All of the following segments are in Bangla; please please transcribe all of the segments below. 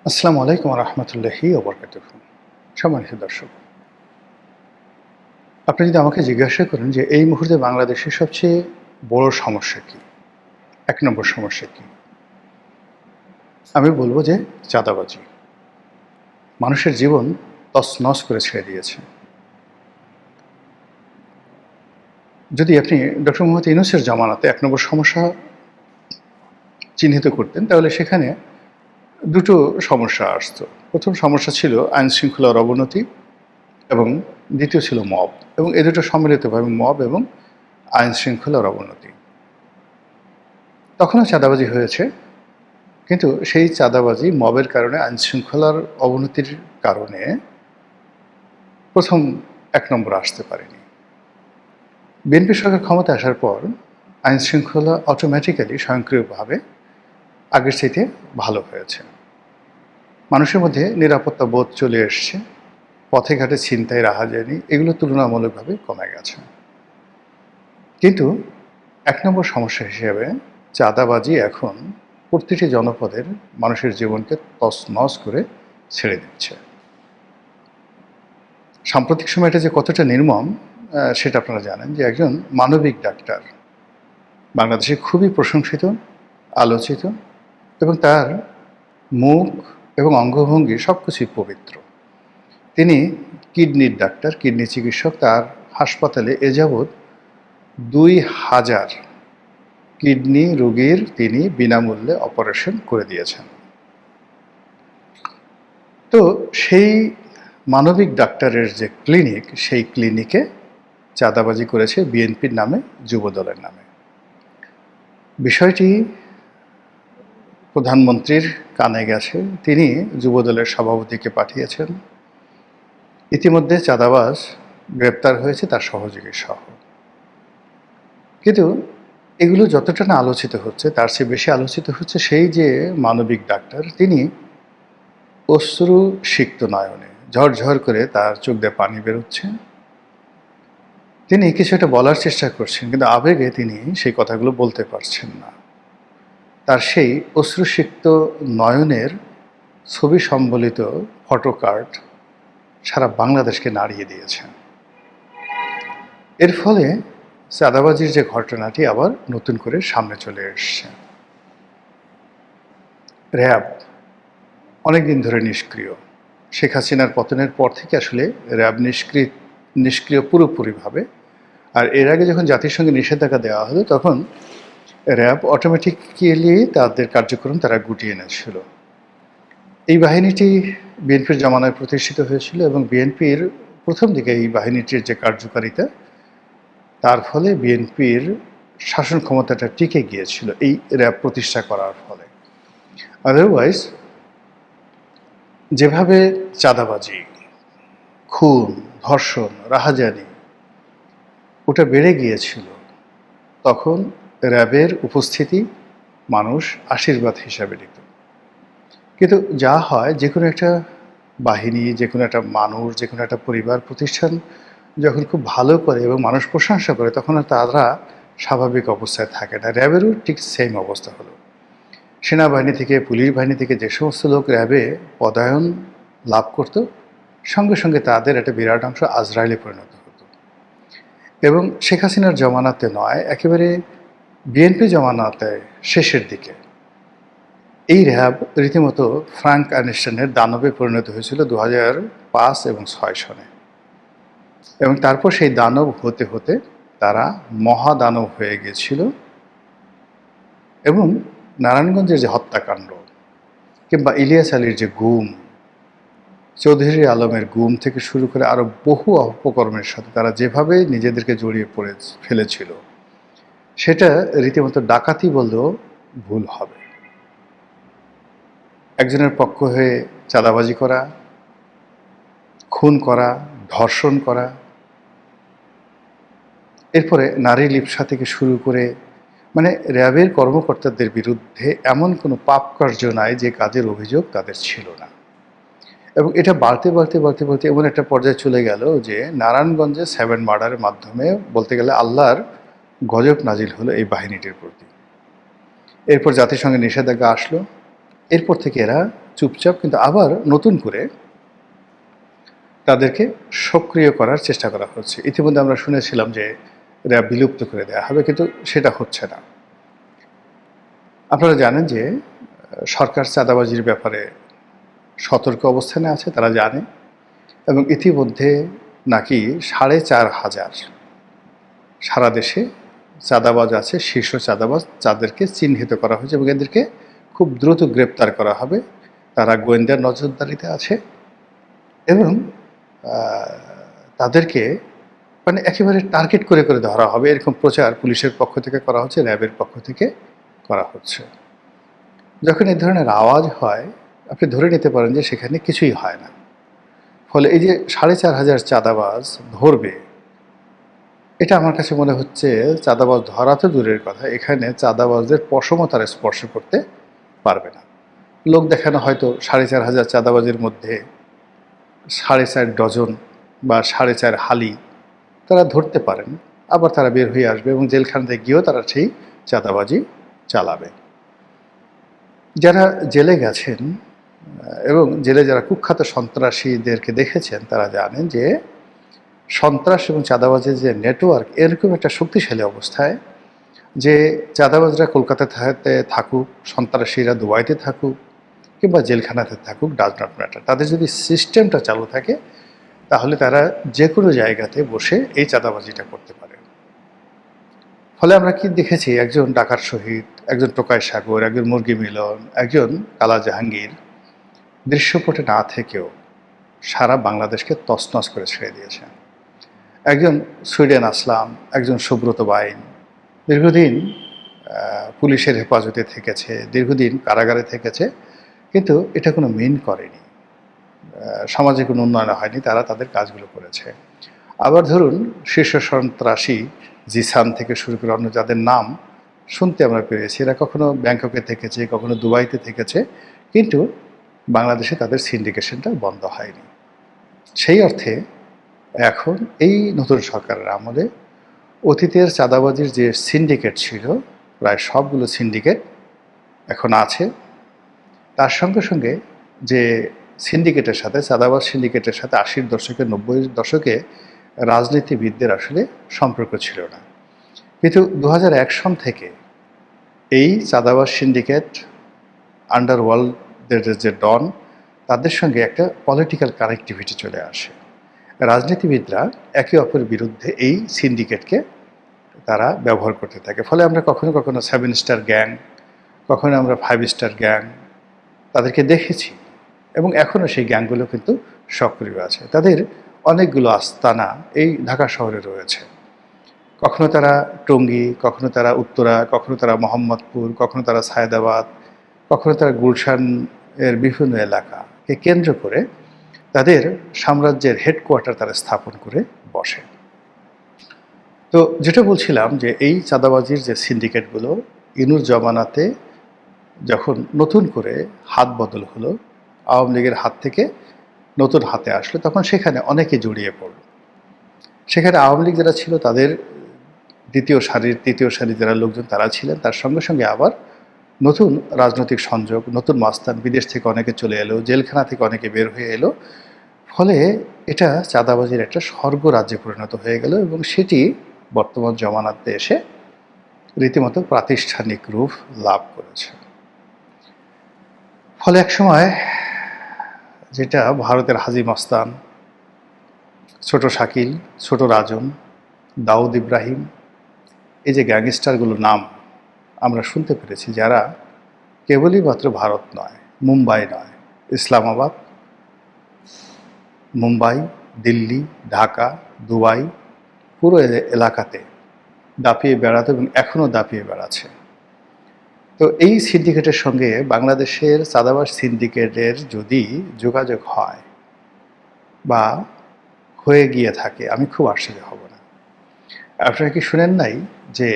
আসসালামু আলাইকুম রহমতুল্লাহি ওবরকাতুহু। সম্মানিত দর্শক, আপনি যদি আমাকে জিজ্ঞাসা করেন যে এই মুহূর্তে বাংলাদেশের সবচেয়ে বড় সমস্যা কী, ১ নম্বর সমস্যা কী? আমি বলব যে চাঁদাবাজি। মানুষের জীবন তছনছ করে ছেড়ে দিয়েছে। যদি আপনি ডক্টর মোহাম্মদ ইউনূসের জামানাতে ১ নম্বর সমস্যা চিহ্নিত করতেন, তাহলে সেখানে দুটো সমস্যা আসতো। প্রথম সমস্যা ছিল আইনশৃঙ্খলার অবনতি এবং দ্বিতীয় ছিল মব, এবং এ দুটো সম্মিলিতভাবে মব এবং আইনশৃঙ্খলার অবনতি। তখনও চাঁদাবাজি হয়েছে, কিন্তু সেই চাঁদাবাজি মবের কারণে, আইনশৃঙ্খলার অবনতির কারণে প্রথম ১ নম্বরে আসতে পারেনি। বিএনপি সরকার ক্ষমতায় আসার পর আইনশৃঙ্খলা অটোমেটিক্যালি স্বয়ংক্রিয়ভাবে আগের চাইতে ভালো হয়েছে। মানুষের মধ্যে নিরাপত্তা বোধ চলে এসছে, পথে ঘাটে ছিনতাই, রাহাজানি এগুলো তুলনামূলকভাবে কমে গেছে। কিন্তু ১ নম্বর সমস্যা হিসেবে চাঁদাবাজি এখন প্রতিটি জনপদের মানুষের জীবনকে তছনছ করে ছেড়ে দিচ্ছে। সাম্প্রতিক সময় এটা যে কতটা নির্মম সেটা আপনারা জানেন, যে একজন মানবিক ডাক্তার, বাংলাদেশে খুবই প্রশংসিত, আলোচিত, এবং তার মুখ এবং অঙ্গভঙ্গি সব কিছুই পবিত্র। তিনি কিডনির ডাক্তার, কিডনি চিকিৎসক। তার হাসপাতালে এ যাবৎ ২,০০০ কিডনি রোগীর তিনি বিনামূল্যে অপারেশন করে দিয়েছেন। তো সেই মানবিক ডাক্তারের যে ক্লিনিক, সেই ক্লিনিকে চাঁদাবাজি করেছে বিএনপির নামে, যুবদলের নামে। বিষয়টি প্রধানমন্ত্রীর কানে গেছে, তিনি যুবদলের সভাপতিকে পাঠিয়েছেন। ইতিমধ্যে চাঁদাবাজ গ্রেপ্তার হয়েছে, তার সহযোগী সহ। কিন্তু এগুলো যতটা না আলোচিত হচ্ছে, তার চেয়ে বেশি আলোচিত হচ্ছে সেই যে মানবিক ডাক্তার, তিনি অশ্রুসিক্ত নয়নে, ঝরঝর করে তার চোখ দিয়ে পানি বেরোচ্ছে। তিনি কিছু একটা বলার চেষ্টা করছেন, কিন্তু আবেগে তিনি সেই কথাগুলো বলতে পারছেন না। তার সেই অশ্রুসিক্ত নয়নের ছবি সম্বলিত ফটোকার্ড সারা বাংলাদেশকে নাড়িয়ে দিয়েছে। এর ফলে চাঁদাবাজির যে ঘটনাটি আবার নতুন করে সামনে চলে এসছে। র্যাব অনেকদিন ধরে নিষ্ক্রিয়। শেখ হাসিনার পতনের পর থেকে আসলে র্যাব নিষ্ক্রিয় পুরোপুরিভাবে। আর এর আগে যখন জাতিসংঘে নিষেধাজ্ঞা দেওয়া হলো, তখন র্যাব অটোমেটিক্যালি তাদের কার্যক্রম তারা গুটিয়ে এনেছিল। এই বাহিনীটি বিএনপির জমানায় প্রতিষ্ঠিত হয়েছিল, এবং বিএনপির প্রথম দিকে এই বাহিনীটির যে কার্যকারিতা, তার ফলে বিএনপির শাসন ক্ষমতাটা টিকে গিয়েছিল এই র্যাব প্রতিষ্ঠা করার ফলে। আদারওয়াইজ যেভাবে চাঁদাবাজি, খুন, ধর্ষণ, রাহাজানি ওটা বেড়ে গিয়েছিল, তখন র্যাবের উপস্থিতি মানুষ আশীর্বাদ হিসাবে নিত। কিন্তু যা হয়, যে কোনো একটা বাহিনী, যে কোনো একটা মানুষ, যে কোনো একটা পরিবার প্রতিষ্ঠান যখন খুব ভালো করে এবং মানুষ প্রশংসা করে, তখন আর তারা স্বাভাবিক অবস্থায় থাকে না। র্যাবেরও ঠিক সেম অবস্থা হলো। সেনাবাহিনী থেকে, পুলিশ বাহিনী থেকে যে সমস্ত লোক র্যাবে পদায়ন লাভ করত, সঙ্গে সঙ্গে তাদের একটা বিরাট অংশ আজরাইলে পরিণত হতো। এবং শেখ হাসিনার জমানাতে নয়, একেবারে বিএনপি জমানাতে শেষের দিকে এই র্যাব রীতিমতো ফ্রাঙ্ক আইনস্টাইনের দানবে পরিণত হয়েছিল 2005 এবং 2006 সনে। এবং তারপর সেই দানব হতে হতে তারা মহাদানব হয়ে গিয়েছিল। এবং নারায়ণগঞ্জের যে হত্যাকাণ্ড, কিংবা ইলিয়াস আলীর যে গুম, চৌধুরী আলমের গুম থেকে শুরু করে আরও বহু অপকর্মের সাথে তারা যেভাবে নিজেদেরকে জড়িয়ে পড়ে ফেলেছিল, সেটা রীতিমতো ডাকাতি বললেও ভুল হবে। একজনের পক্ষ হয়ে চাঁদাবাজি করা, খুন করা, ধর্ষণ করা, এরপরে নারী লিপ্সা থেকে শুরু করে, মানে র্যাবের কর্মকর্তাদের বিরুদ্ধে এমন কোনো পাপ কার্য নাই যে কাজের অভিযোগ তাদের ছিল না। এবং এটা বাড়তে বাড়তে বাড়তে বাড়তে এমন একটা পর্যায়ে চলে গেল যে নারায়ণগঞ্জে 7 মার্ডারের মাধ্যমে বলতে গেলে আল্লাহর গজব নাজিল হলো এই বাহিনীটির প্রতি। এরপর জাতিসংঘের নিষেধাজ্ঞা আসলো। এরপর থেকে এরা চুপচাপ, কিন্তু আবার নতুন করে তাদেরকে সক্রিয় করার চেষ্টা করা হচ্ছে। ইতিমধ্যে আমরা শুনেছিলাম যে র্যাব বিলুপ্ত করে দেওয়া হবে, কিন্তু সেটা হচ্ছে না। আপনারা জানেন যে সরকার চাঁদাবাজির ব্যাপারে সতর্ক অবস্থানে আছে, তারা জানে, এবং ইতিমধ্যে নাকি ৪,৫০০ সারা দেশে চাঁদাবাজ আছে, শীর্ষ চাঁদাবাজ, যাদেরকে চিহ্নিত করা হয়েছে এবং এদেরকে খুব দ্রুত গ্রেপ্তার করা হবে। তারা গোয়েন্দার নজরদারিতে আছে এবং তাদেরকে মানে একেবারে টার্গেট করে করে ধরা হবে, এরকম প্রচার পুলিশের পক্ষ থেকে করা হচ্ছে, র্যাবের পক্ষ থেকে করা হচ্ছে। যখন এই ধরনের আওয়াজ হয়, আপনি ধরে নিতে পারেন যে সেখানে কিছুই হয় না। ফলে এই যে ৪,৫০০ চাঁদাবাজ ধরবে, এটা আমার কাছে মনে হচ্ছে চাঁদাবাজ ধরা তো দূরের কথা, এখানে চাঁদাবাজদের পশমও তারা স্পর্শ করতে পারবে না। লোক দেখানো হয়তো ৪,৫০০ চাঁদাবাজের মধ্যে ৪.৫ ডজন বা ৪.৫ হালি তারা ধরতে পারেন, আবার তারা বের হয়ে আসবে এবং জেলখানাতে গিয়েও তারা সেই চাঁদাবাজি চালাবে। যারা জেলে গেছেন এবং জেলে যারা কুখ্যাত সন্ত্রাসীদেরকে দেখেছেন, তারা জানেন যে সন্ত্রাস এবং চাঁদাবাজের যে নেটওয়ার্ক এরকম একটা শক্তিশালী অবস্থায়, যে চাঁদাবাজরা কলকাতাতে থাকুক, সন্ত্রাসীরা দুবাইতে থাকুক কিংবা জেলখানাতে থাকুক, ডাজ নট ম্যাটার, তাদের যদি সিস্টেমটা চালু থাকে তাহলে তারা যে কোনো জায়গাতে বসে এই চাঁদাবাজিটা করতে পারে। ফলে আমরা কি দেখেছি, একজন ডাকাত শহীদ, একজন টোকাই সাগর, একজন মুরগি মিলন, একজন কালা জাহাঙ্গীর দৃশ্যপটে না থেকেও সারা বাংলাদেশকে তছনছ করে ছেড়ে দিয়েছেন। একজন সুইডেন আসলাম, একজন সুব্রত বাইন দীর্ঘদিন পুলিশের হেফাজতে থেকেছে, দীর্ঘদিন কারাগারে থেকেছে, কিন্তু এটা কোনো মিন করেনি, সমাজে কোনো উন্নয়ন হয়নি, তারা তাদের কাজগুলো করেছে। আবার ধরুন শীর্ষ সন্ত্রাসী জিসান থেকে শুরু করে অন্য যাদের নাম শুনতে আমরা পেরেছি, এরা কখনো ব্যাংককে থেকেছে, কখনো দুবাইতে থেকেছে, কিন্তু বাংলাদেশে তাদের সিন্ডিকেশনটা বন্ধ হয়নি। সেই অর্থে এখন এই নতুন সরকারের আমলে অতীতের চাঁদাবাজির যে সিন্ডিকেট ছিল, প্রায় সবগুলো সিন্ডিকেট এখন আছে। তার সঙ্গে সঙ্গে যে সিন্ডিকেটের সাথে, চাঁদাবাজ সিন্ডিকেটের সাথে ৮০ দশকে ৯০ দশকে রাজনীতিবিদদের আসলে সম্পর্ক ছিল না, কিন্তু ২০০১ সন থেকে এই চাঁদাবাজ সিন্ডিকেট, আন্ডারওয়ার্ল্ডের যে ডন, তাদের সঙ্গে একটা পলিটিক্যাল কানেক্টিভিটি চলে আসে। রাজনীতিবিদরা একে অপরের বিরুদ্ধে এই সিন্ডিকেটকে তারা ব্যবহার করতে থাকে। ফলে আমরা কখনো কখনো 7 স্টার গ্যাং, কখনো আমরা 5 স্টার গ্যাং তাদেরকে দেখেছি এবং এখনও সেই গ্যাংগুলো কিন্তু সক্রিয় আছে। তাদের অনেকগুলো আস্তানা এই ঢাকা শহরে রয়েছে। কখনো তারা টঙ্গী, কখনো তারা উত্তরা, কখনো তারা মোহাম্মদপুর, কখনো তারা সায়েদাবাদ, কখনো তারা গুলশান এর বিভিন্ন এলাকাকে কেন্দ্র করে তাদের সাম্রাজ্যের হেডকোয়ার্টার তারা স্থাপন করে বসে। তো যেটা বলছিলাম যে এই চাঁদাবাজির যে সিন্ডিকেটগুলো ইনুর জমানাতে যখন নতুন করে হাত বদল হলো, আওয়ামী লীগের হাত থেকে নতুন হাতে আসলো, তখন সেখানে অনেকে জড়িয়ে পড়ল। সেখানে আওয়ামী লীগ যারা ছিল তাদের দ্বিতীয় সারির, তৃতীয় সারির যারা লোকজন তারা ছিলেন, তার সঙ্গে সঙ্গে আবার নতুন রাজনৈতিক সংযোগ, নতুন মাস্তান, বিদেশ থেকে অনেকে চলে এলো, জেলখানা থেকে অনেকে বের হয়ে এলো। ফলে এটা চাঁদাবাজির একটা স্বর্গরাজ্যে পরিণত হয়ে গেল এবং সেটি বর্তমান জমানাতে এসে রীতিমতো প্রাতিষ্ঠানিক রূপ লাভ করেছে। ফলে একসময় যেটা ভারতের হাজী মস্তান, ছোট শাকিল, ছোট রাজন, দাউদ ইব্রাহিম, এই যে গ্যাংস্টারগুলোর নাম আমরা শুনতে পেরেছি, যারা কেবলই মাত্র ভারত নয়, মুম্বাই নয়, ইসলামাবাদ, মুম্বাই, দিল্লি, ঢাকা, দুবাই, পুরো এলাকাতে দাপিয়ে বেড়াতো এবং এখনও দাপিয়ে বেড়াচ্ছে। তো এই সিন্ডিকেটের সঙ্গে বাংলাদেশের চাঁদাবাজ সিন্ডিকেটের যদি যোগাযোগ হয় বা হয়ে গিয়ে থাকে, আমি খুব আশ্চর্য হব না। আপনারা কি শুনেন নাই যে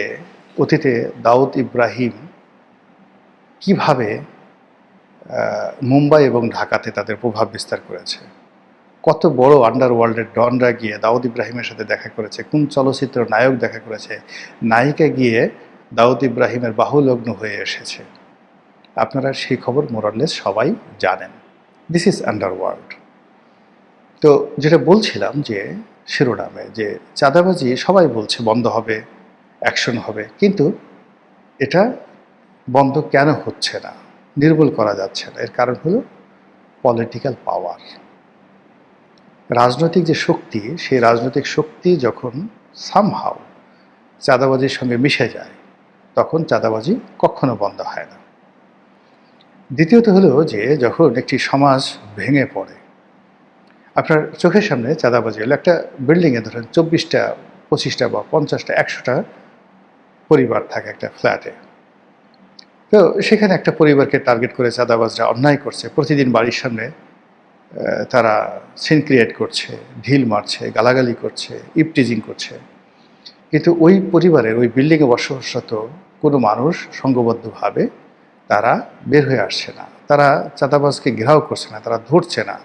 অতীতে দাউদ ইব্রাহিম কিভাবে মুম্বাই এবং ঢাকাতে তাদের প্রভাব বিস্তার করেছে? কত বড় আন্ডারওয়ার্ল্ডের ডনরা গিয়ে দাউদ ইব্রাহিমের সাথে দেখা করেছে, কোন চলচ্চিত্র নায়ক দেখা করেছে, নায়িকা গিয়ে দাউদ ইব্রাহিমের বাহুলগ্ন হয়ে এসেছে। আপনারা সেই খবর মোরাললেস সবাই জানেন। This is underworld. তো যেটা বলছিলাম যে শিরোনামে, যে চাঁদাবাজি সবাই বলছে বন্ধ হবে, অ্যাকশন হবে, কিন্তু এটা বন্ধ কেন হচ্ছে না, নির্মূল করা যাচ্ছে না? এর কারণ হলো পলিটিক্যাল পাওয়ার। রাজনৈতিক যে শক্তি, সেই রাজনৈতিক শক্তি যখন সামহাও চাঁদাবাজির সঙ্গে মিশে যায়, তখন চাঁদাবাজি কখনো বন্ধ হয় না। দ্বিতীয়ত হলো যে যখন একটি সমাজ ভেঙে পড়ে, আপনার চোখের সামনে চাঁদাবাজি হলো, একটা বিল্ডিংয়ে ধরেন 24টা 25টা বা 50টা 100টা পরিবার থাকে একটা ফ্ল্যাটে। তো সেখানে একটা পরিবারকে টার্গেট করে চাঁদাবাজরা অন্যায় করছে। প্রতিদিন বাড়ির সামনে তারা সিন ক্রিয়েট করছে, ঢিল মারছে, গালাগালি করছে, ইপটিজিং করছে। কিন্তু ওই পরিবারের ওই বিল্ডিংয়ে বসবাসরত কোনো মানুষ সংঘবদ্ধভাবে তারা বের হয়ে আসছে না, তারা চাঁদাবাজকে ঘেরাও করছে না, তারা ধরছে না,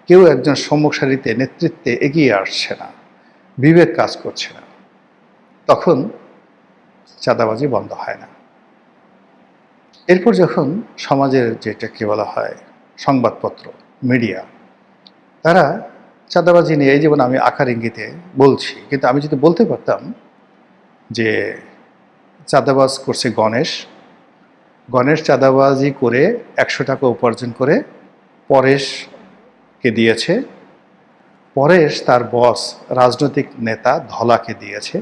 কেউ একজন সম্মুখ সারিতে নেতৃত্বে এগিয়ে আসছে না, বিবেক কাজ করছে না, তখন চাঁদাবাজি বন্ধ হয় না। এরপর যখন সমাজের যেটাকে বলা হয় সংবাদপত্র, মিডিয়া, তারা চাঁদাবাজি নিয়ে, এই যেমন আমি আকার ইঙ্গিতে বলছি, কিন্তু আমি যদি বলতে পারতাম যে চাঁদাবাজ করছে গণেশ, গণেশ চাঁদাবাজি করে 100 টাকা উপার্জন করে পরেশকে দিয়েছে, পরেশ তার বস রাজনৈতিক নেতা ধলাকে দিয়েছে,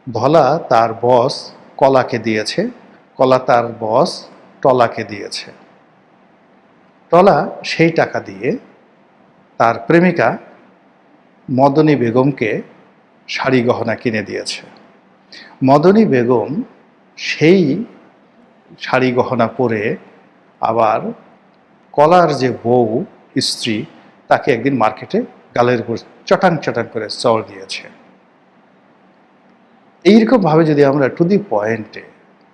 ধলা তার বস কলাকে দিয়েছে, কলা তার বস টলাকে দিয়েছে, টলা সেই টাকা দিয়ে তার প্রেমিকা মদনী বেগমকে শাড়ি গহনা কিনে দিয়েছে, মদনী বেগম সেই শাড়ি গহনা পরে আবার কলার যে বউ স্ত্রী, তাকে একদিন মার্কেটে গালের উপর চটাং চটাং করে চড় দিয়েছে। এইরকমভাবে যদি আমরা টু দি পয়েন্টে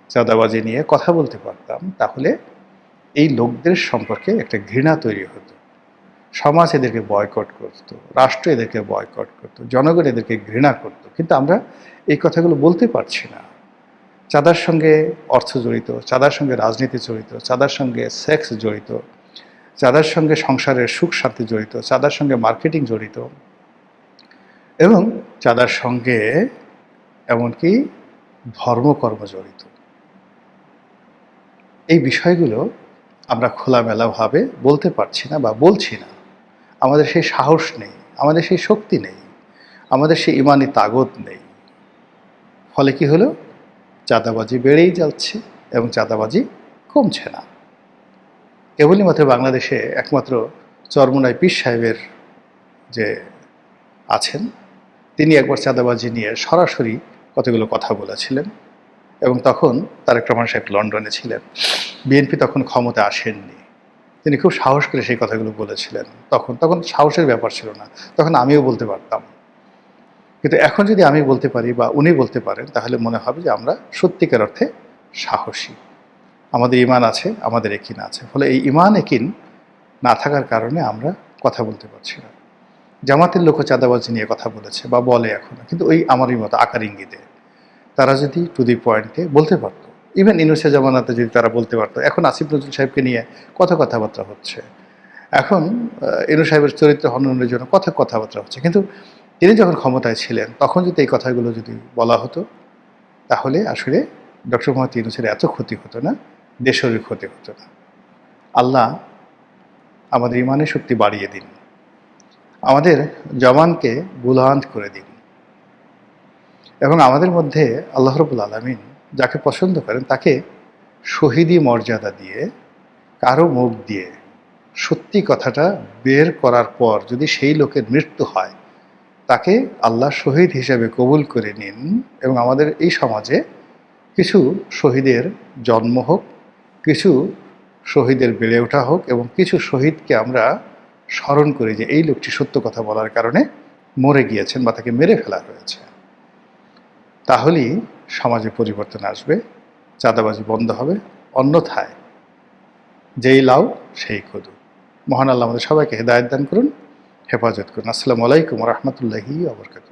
চাঁদাবাজি নিয়ে কথা বলতে পারতাম, তাহলে এই লোকদের সম্পর্কে একটা ঘৃণা তৈরি হতো। সমাজ এদেরকে বয়কট করত, রাষ্ট্র এদেরকে বয়কট করত, জনগণ এদেরকে ঘৃণা করত। কিন্তু আমরা এই কথাগুলো বলতে পারছি না। চাঁদার সঙ্গে অর্থ জড়িত, চাঁদার সঙ্গে রাজনীতি জড়িত, চাঁদার সঙ্গে সেক্স জড়িত, চাঁদার সঙ্গে সংসারের সুখ শান্তি জড়িত, চাঁদার সঙ্গে মার্কেটিং জড়িত, এবং চাঁদার সঙ্গে এমনকি ধর্মকর্ম জড়িত। এই বিষয়গুলো আমরা খোলামেলাভাবে বলতে পারছি না বা বলছি না। আমাদের সেই সাহস নেই, আমাদের সেই শক্তি নেই, আমাদের সেই ইমানি তাগত নেই। ফলে কি হলো? চাঁদাবাজি বেড়েই যাচ্ছে এবং চাঁদাবাজি কমছে না। কেবলই মাত্র বাংলাদেশে একমাত্র চরমোনাই পীর সাহেবের যে আছেন, তিনি একবার চাঁদাবাজি নিয়ে সরাসরি কতগুলো কথা বলেছিলেন, এবং তখন তারেক রহমান সাহেব লন্ডনে ছিলেন, বিএনপি তখন ক্ষমতা আসেননি। তিনি খুব সাহস করে সেই কথাগুলো বলেছিলেন। তখন সাহসের ব্যাপার ছিল না, তখন আমিও বলতে পারতাম। কিন্তু এখন যদি আমি বলতে পারি বা উনি বলতে পারেন, তাহলে মনে হবে যে আমরা সত্যিকার অর্থে সাহসী, আমাদের ইমান আছে, আমাদের একিন আছে। ফলে এই ইমান একিন না থাকার কারণে আমরা কথা বলতে পারছি না। জামাতের লোকও চাঁদাবাজি নিয়ে কথা বলেছে বা বলে এখনো, কিন্তু ওই আমারই মতো আকার ইঙ্গিতে। তারা যদি টু দি পয়েন্টে বলতে পারতো, ইভেন ইউনূসের জামানাতে যদি তারা বলতে পারতো। এখন আসিফ নজরুল সাহেবকে নিয়ে কত কথাবার্তা হচ্ছে, এখন ইউনূস সাহেবের চরিত্র হননের জন্য কত কথাবার্তা হচ্ছে, কিন্তু তিনি যখন ক্ষমতায় ছিলেন তখন যদি এই কথাগুলো যদি বলা হতো, তাহলে আসলে ডক্টর মোহাম্মদ ইউনূসের এত ক্ষতি হতো না, দেশেরই ক্ষতি হতো না। আল্লাহ আমাদের ইমানের শক্তি বাড়িয়ে দিন, আমাদের জবানকে বুলন্দ করে দিন, এবং আমাদের মধ্যে আল্লাহ রাব্বুল আলামিন যাকে পছন্দ করেন তাকে শহীদি মর্যাদা দিয়ে, কারো মুখ দিয়ে সত্যি কথাটা বের করার পর যদি সেই লোকের মৃত্যু হয়, তাকে আল্লাহ শহীদ হিসেবে কবুল করে নিন। এবং আমাদের এই সমাজে কিছু শহীদের জন্ম হোক, কিছু শহীদের বেড়ে ওঠা হোক, এবং কিছু শহীদকে আমরা স্মরণ করি যে এই লোকটি সত্য কথা বলার কারণে মরে গিয়েছেন বা তাকে মেরে ফেলা হয়েছে। তাহলেই সমাজে পরিবর্তন আসবে, চাঁদাবাজি বন্ধ হবে। অন্যথায় যেই লাউ সেই কদু। মহান আল্লাহ আমাদের সবাইকে হেদায়েত দান করুন, হেফাজত করুন। আসসালামু আলাইকুম ওয়া রাহমাতুল্লাহি ওয়া বারাকাতুহু।